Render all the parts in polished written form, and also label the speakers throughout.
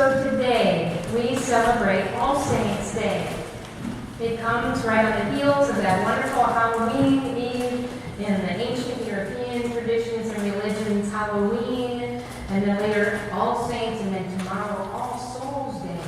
Speaker 1: So today, we celebrate All Saints' Day. It comes right on the heels of that wonderful Halloween Eve in the ancient European traditions and religions, Halloween, and then later All Saints, and then tomorrow All Souls' Day.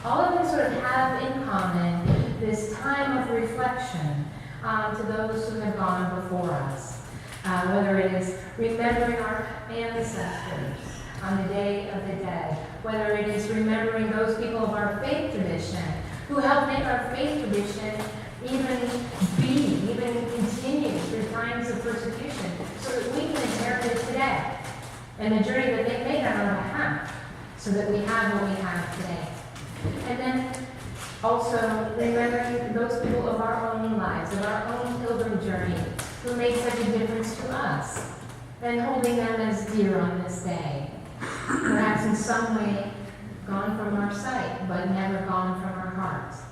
Speaker 1: All of them sort of have in common this time of reflection to those who have gone before us. Whether it is remembering our ancestors on the Day of the Dead, whether it is remembering those people of our faith tradition who helped make our faith tradition even continue through times of persecution so that we can inherit it today, and the journey that they made on our behalf so that we have what we have today. And then also remembering those people of our own lives, of our own pilgrim journey, who made such a difference to us, and holding them as dear on this day. Perhaps in some way gone from our sight, but never gone from our hearts.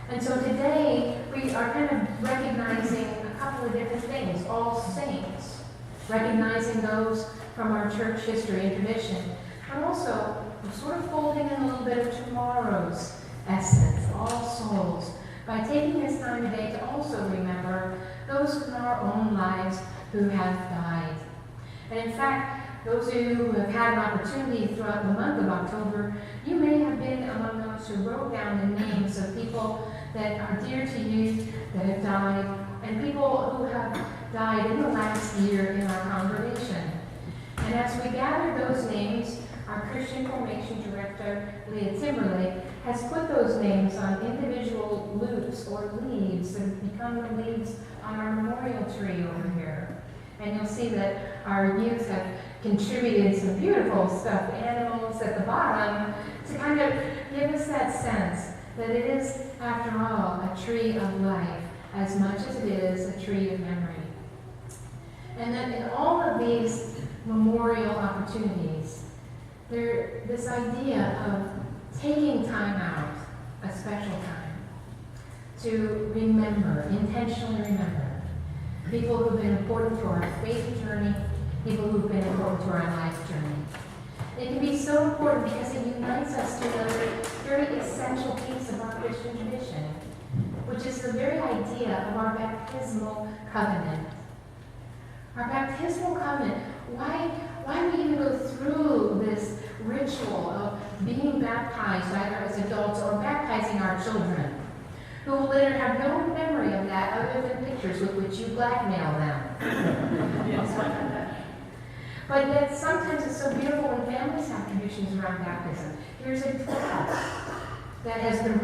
Speaker 1: And so today, we are kind of recognizing a couple of different things. All Saints, recognizing those from our church history and tradition, but also sort of folding in a little bit of tomorrow's essence, All Souls, by taking this time today to also remember those in our own lives who have died. And in fact, those of you who have had an opportunity throughout the month of October, you may have been among those who wrote down the names of people that are dear to you, that have died, and people who have died in the last year in our congregation. And as we gather those names, our Christian Formation Director, Leah Timberlake, has put those names on individual loops or leaves that have become the leaves on our memorial tree over here. And you'll see that our youth have contributed some beautiful stuffed animals at the bottom to kind of give us that sense that it is, after all, a tree of life as much as it is a tree of memory. And then in all of these memorial opportunities, there's this idea of taking time out, a special time, to remember, intentionally remember, people who've been important to our faith journey, people who've been important to our life journey. It can be so important because it unites us to another very essential piece of our Christian tradition, which is the very idea of our baptismal covenant. Our baptismal covenant, why we even go through this ritual of being baptized either as adults or baptizing our children, who will later have no memory of that other than pictures with which you blackmail them. But yet sometimes it's so beautiful when families have traditions around baptism. Here's a dress that has been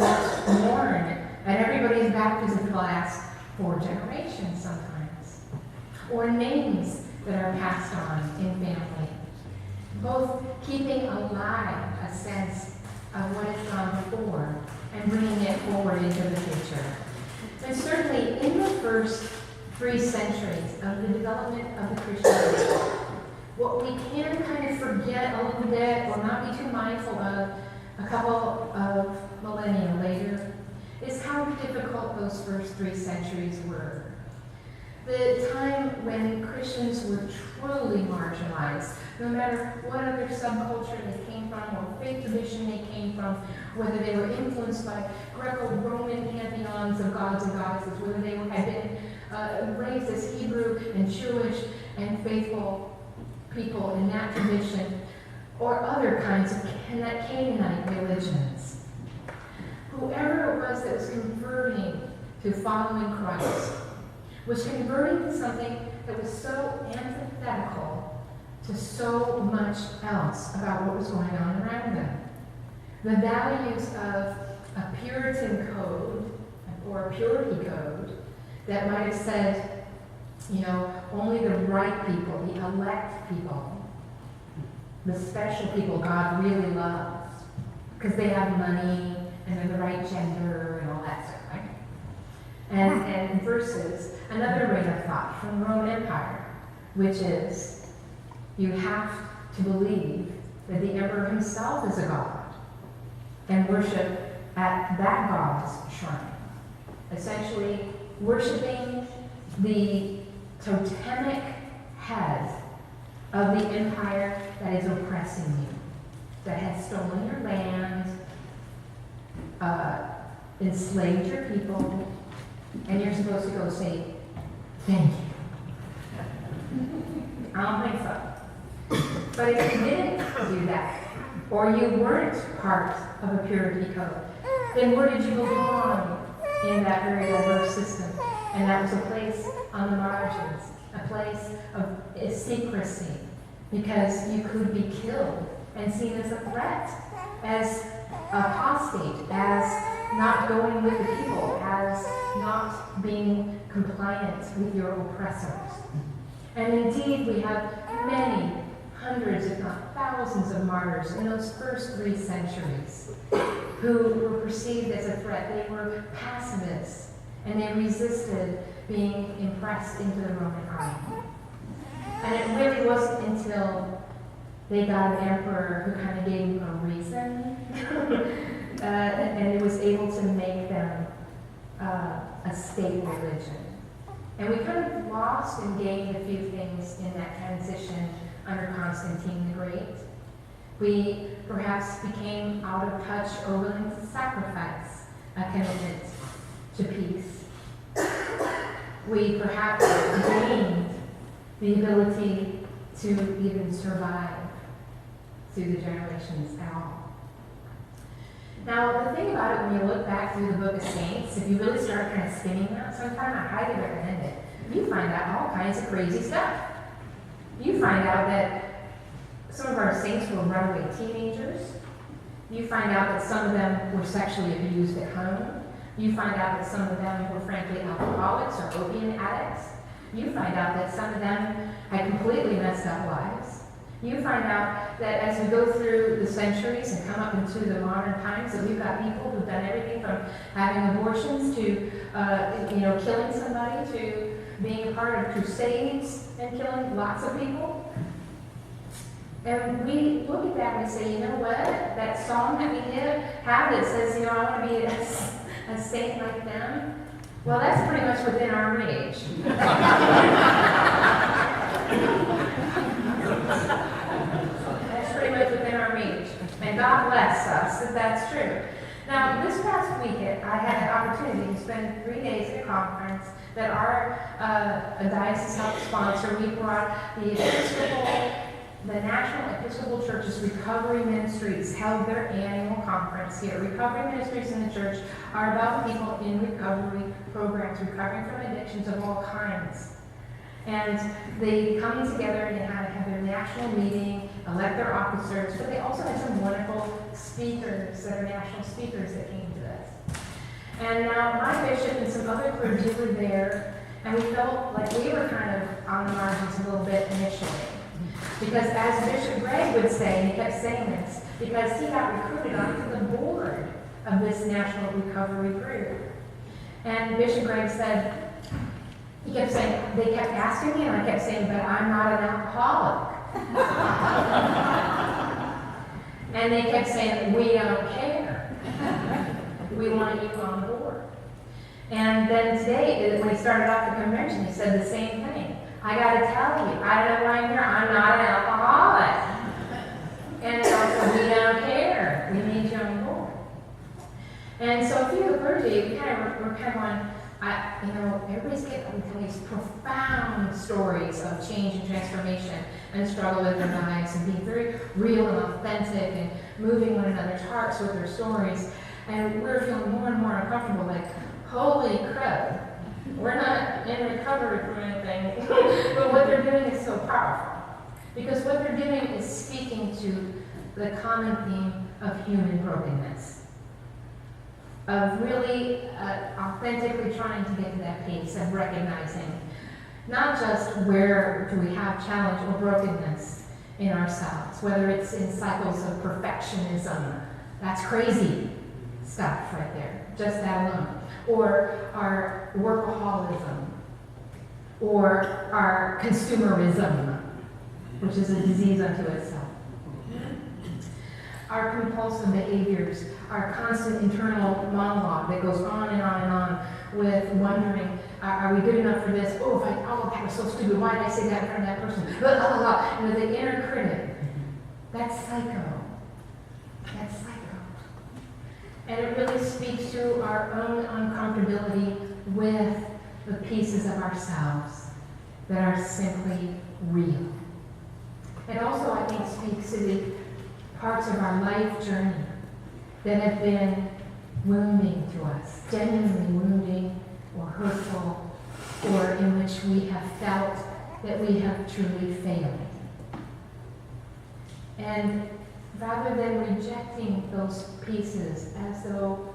Speaker 1: worn at everybody's baptism class for generations sometimes. Or names that are passed on in family. Both keeping alive a sense of what has gone before and bringing it forward into the future. And certainly in the first 3 centuries of the development of the Christian faith, what we can kind of forget a little bit or not be too mindful of a couple of millennia later is how difficult those first 3 centuries were. The time when Christians were truly marginalized, no matter what other subculture they came from or faith tradition they came from, whether they were influenced by Greco-Roman pantheons of gods and goddesses, whether they had been raised as Hebrew and Jewish and faithful people in that tradition, or other kinds of Canaanite religions. Whoever it was that was converting to following Christ was converting to something that was so antithetical to so much else about what was going on around them. The values of a Puritan code or a purity code that might have said, only the right people, the elect people, the special people God really loves, because they have money and they're the right gender and all that stuff, right? And versus another rate of thought from the Roman Empire, which is you have to believe that the emperor himself is a god and worship at that god's shrine. Essentially, worshiping the totemic head of the empire that is oppressing you. that had stolen your land, enslaved your people, and you're supposed to go say, thank you. I don't think so. But if you didn't do that, or you weren't part of a purity code, then where did you belong in that very diverse system? And that was a place on the margins, a place of secrecy, because you could be killed and seen as a threat, as apostate, as not going with the people, as not being compliant with your oppressors. And indeed, we have many hundreds, if not thousands, of martyrs in those first 3 centuries who were perceived as a threat. They were pacifists, and they resisted being impressed into the Roman army. And it really wasn't until they got an emperor who kind of gave them a reason, and it was able to make them a state religion. And we kind of lost and gained a few things in that transition under Constantine the Great. We perhaps became out of touch or willing to sacrifice a commitment to peace. We perhaps gained the ability to even survive through the generations at all. Now, the thing about it, when you look back through the Book of Saints, if you really start kind of spinning that sometime, I highly recommend it. You find out all kinds of crazy stuff. You find out that some of our saints were runaway teenagers. You find out that some of them were sexually abused at home. You find out that some of them were frankly alcoholics or opium addicts. You find out that some of them had completely messed up lives. You find out that as we go through the centuries and come up into the modern times, that we've got people who've done everything from having abortions to, killing somebody, to being a part of crusades and killing lots of people. And we look at that and we say, you know what? That song that we have that says, I want to be a saint like them. Well, that's pretty much within our reach. That's pretty much within our reach. And God bless us if that's true. Now, this past weekend, I had an opportunity to spend 3 days at a conference that our diocese helped sponsor. We brought the National Episcopal Church's Recovery Ministries held their annual conference here. Recovery Ministries in the church are about people in recovery programs, recovering from addictions of all kinds. And they come together and they have their national meeting, elect their officers, but they also had some wonderful speakers that are national speakers that came to this. And now my bishop and some other clergy were there, and we felt like we were kind of on the margins a little bit initially. Because as Bishop Greg would say, and he kept saying this, because he got recruited onto the board of this national recovery group. And Bishop Greg said, he kept saying, they kept asking me, and I kept saying, but I'm not an alcoholic. And they kept saying, we don't care. We want you on the board. And then today, when he started off the convention, he said the same thing. I got to tell you, I don't know why I'm here. I'm not an alcoholic. And also, we don't care. We need you on board. And so, a few of the clergy, we're kind of on, everybody's getting these profound stories of change and transformation and struggle with their lives and being very real and authentic and moving one another's hearts with their stories. And we're feeling more and more uncomfortable, like, holy crap. We're not in recovery from anything, but what they're doing is so powerful. Because what they're doing is speaking to the common theme of human brokenness. Of really authentically trying to get to that place of recognizing not just where do we have challenge or brokenness in ourselves, whether it's in cycles of perfectionism, that's crazy stuff right there, just that alone. Or our workaholism, or our consumerism, which is a disease unto itself. Our compulsive behaviors, our constant internal monologue that goes on and on and on with wondering, are we good enough for this? Oh, that was so stupid. Why did I say that in front of that person? Blah, blah, blah. And the inner critic, that's psycho. That's psycho. And it really speaks to our own uncomfortability with the pieces of ourselves that are simply real. It also, I think, speaks to the parts of our life journey that have been wounding to us, genuinely wounding or hurtful, or in which we have felt that we have truly failed. And rather than rejecting those pieces as though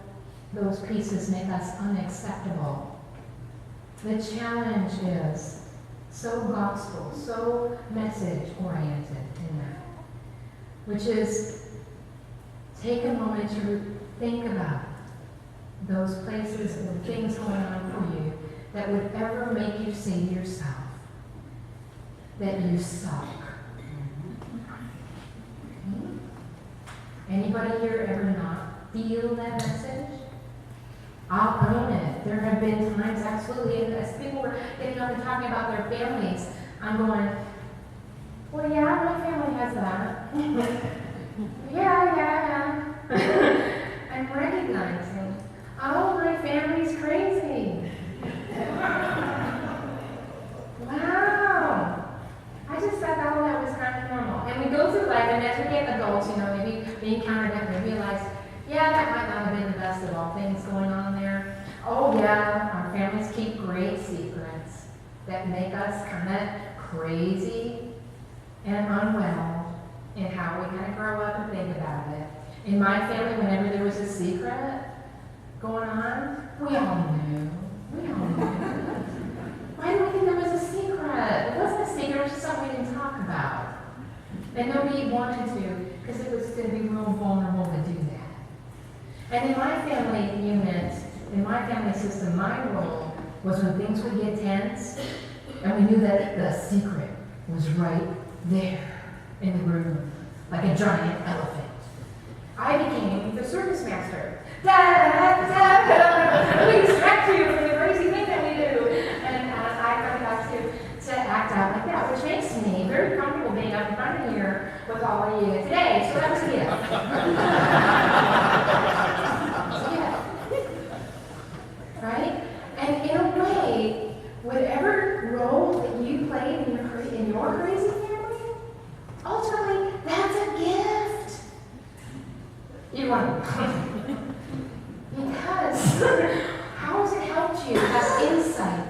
Speaker 1: those pieces make us unacceptable, the challenge is so gospel, so message-oriented in that, which is take a moment to think about those places and things going on for you that would ever make you say to yourself that you suck. Anybody here ever not feel that message? I'll own it. There have been times, absolutely, and as people were getting up and talking about their families, I'm going, well, yeah, my family has that. yeah. I'm recognizing, oh, my family's crazy. Wow. I just thought all that was kind of normal. And we go through life, and as we get adults, maybe we encounter that and we realize, yeah, that might not have been the best of all things going on there. Oh yeah, our families keep great secrets that make us kind of crazy and unwell in how we kind of grow up and think about it. In my family, whenever there was a secret going on, we all knew. Why do we think there was a secret? It wasn't a secret, it was just something we didn't talk about. And nobody wanted to, because it was going to be real vulnerable to do that. And in my family unit, in my family system, my role was when things would get tense, and we knew that the secret was right there in the room, like a giant elephant. I became the circus master. We distract you from the crazy thing that we do. And I kind of got to act out like that, which makes me very comfortable being up in front of here with all of you today. So that was a gift. Right? And in a way, whatever role that you played in your crazy family, ultimately, that's a gift. You want to because how has it helped you have insight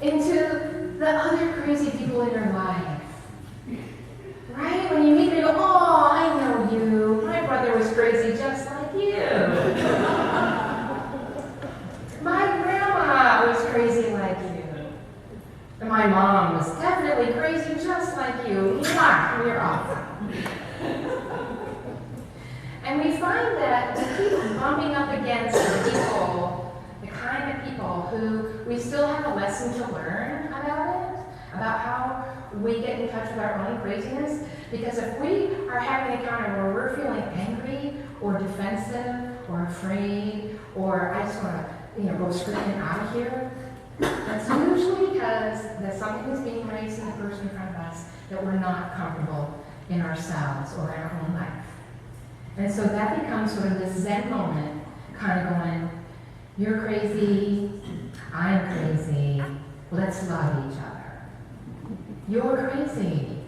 Speaker 1: into the other crazy people in your life? Right? When you meet them, you go, oh, I know you. My brother was crazy just like you. My grandma was crazy like you. And my mom was definitely crazy just like you. You're awesome. And we find that we keep bumping up against the kind of people who we still have a lesson to learn about how we get in touch with our own craziness. Because if we are having an encounter where we're feeling angry or defensive or afraid, or I just want to go screaming out of here, that's usually because that something is being raised in the person in front of us that we're not comfortable in ourselves or in our own life. And so that becomes sort of this Zen moment, kind of going, you're crazy, I'm crazy, let's love each other. You're crazy,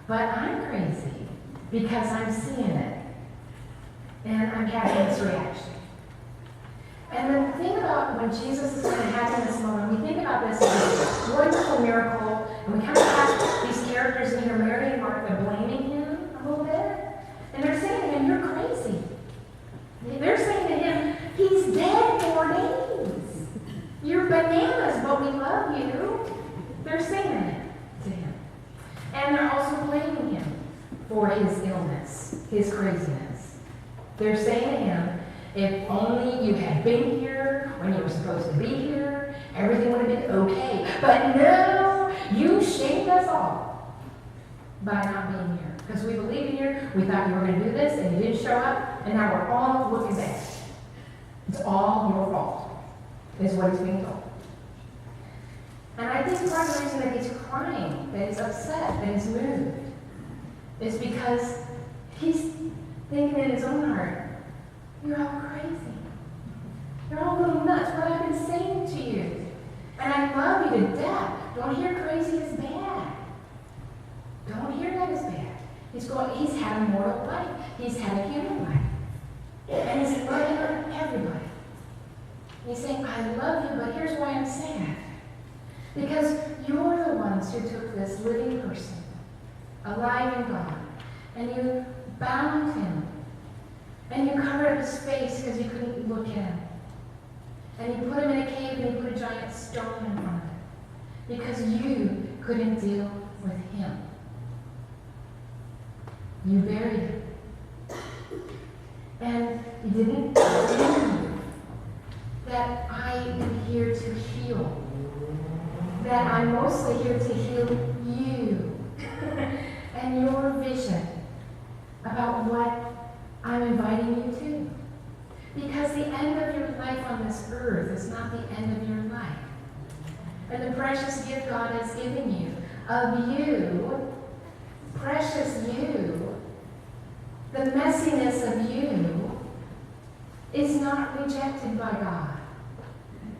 Speaker 1: but I'm crazy because I'm seeing it. And I'm having this reaction. And the thing about when Jesus is going to have this moment, we think about this as a wonderful miracle, and we kind of have these characters in here, Mary and Martha, blaming him a little bit. And they're saying to him, you're crazy. They're saying to him, he's dead 4 days. You're bananas, but we love you. They're saying it to him. And they're also blaming him for his illness, his craziness. They're saying to him, if only you had been here when you were supposed to be here, everything would have been okay. But no, you shamed us all by not being here. Because we believed in you, we thought you were going to do this, and you didn't show up, and now we're all looking bad. It's all your fault, is what he's being told. And I think part of the reason that he's crying, that he's upset, that he's moved, is because he's thinking in his own heart, you're all crazy. You're all a little nuts. What I've been saying to you. And I love you to death. Don't hear crazy is bad. Don't hear that as bad. He's had a mortal life. He's had a human life. And he's loving on everybody. He's saying, I love you, but here's why I'm sad. Because you're the ones who took this living person, alive in God, and you bound him. And you covered up his face because you couldn't look at him. And you put him in a cave and you put a giant stone in front of him. Because you couldn't deal with him. You buried him. And you didn't believe that I am here to heal. That I'm mostly here to heal you and your vision about what I'm inviting you to. Because the end of your life on this earth is not the end of your life. And the precious gift God has given you of you, precious you, the messiness of you is not rejected by God.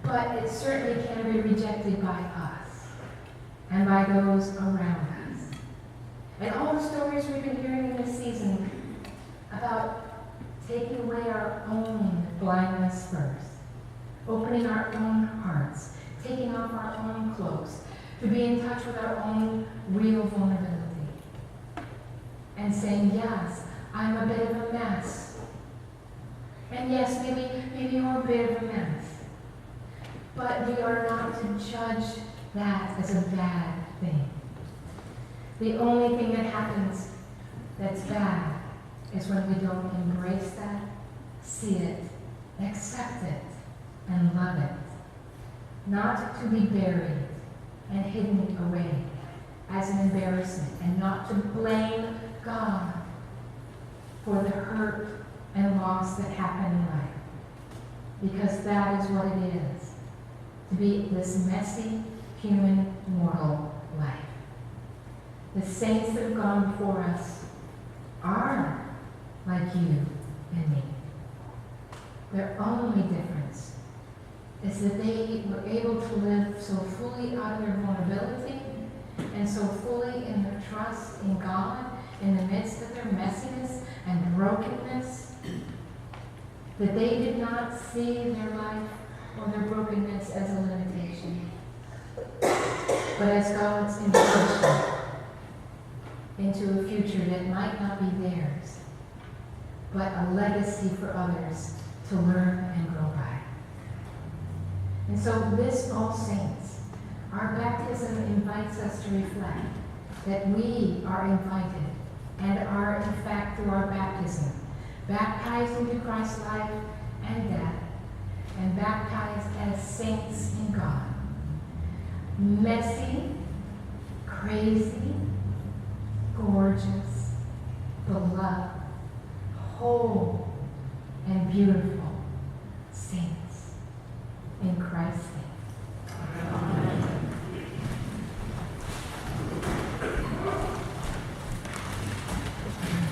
Speaker 1: But it certainly can be rejected by us and by those around us. And all the stories we've been hearing in this season about taking away our own blindness first, opening our own hearts, taking off our own cloaks, to be in touch with our own real vulnerability, and saying, yes, I'm a bit of a mess. And yes, maybe you're a bit of a mess. But we are not to judge that as a bad thing. The only thing that happens that's bad is when we don't embrace that, see it, accept it, and love it. Not to be buried and hidden away as an embarrassment, and not to blame God for the hurt and loss that happened in life. Because that is what it is, to be this messy, human, mortal life. The saints that have gone before us are like you and me. Their only difference is that they were able to live so fully out of their vulnerability and so fully in their trust in God in the midst of their messiness and brokenness that they did not see their life or their brokenness as a limitation, but as God's invitation into a future that might not be theirs, but a legacy for others to learn and grow by. And so this All Saints, our baptism invites us to reflect that we are invited and are in fact through our baptism baptized into Christ's life and death, and baptized as saints in God. Messy, crazy, gorgeous, beloved, whole, and beautiful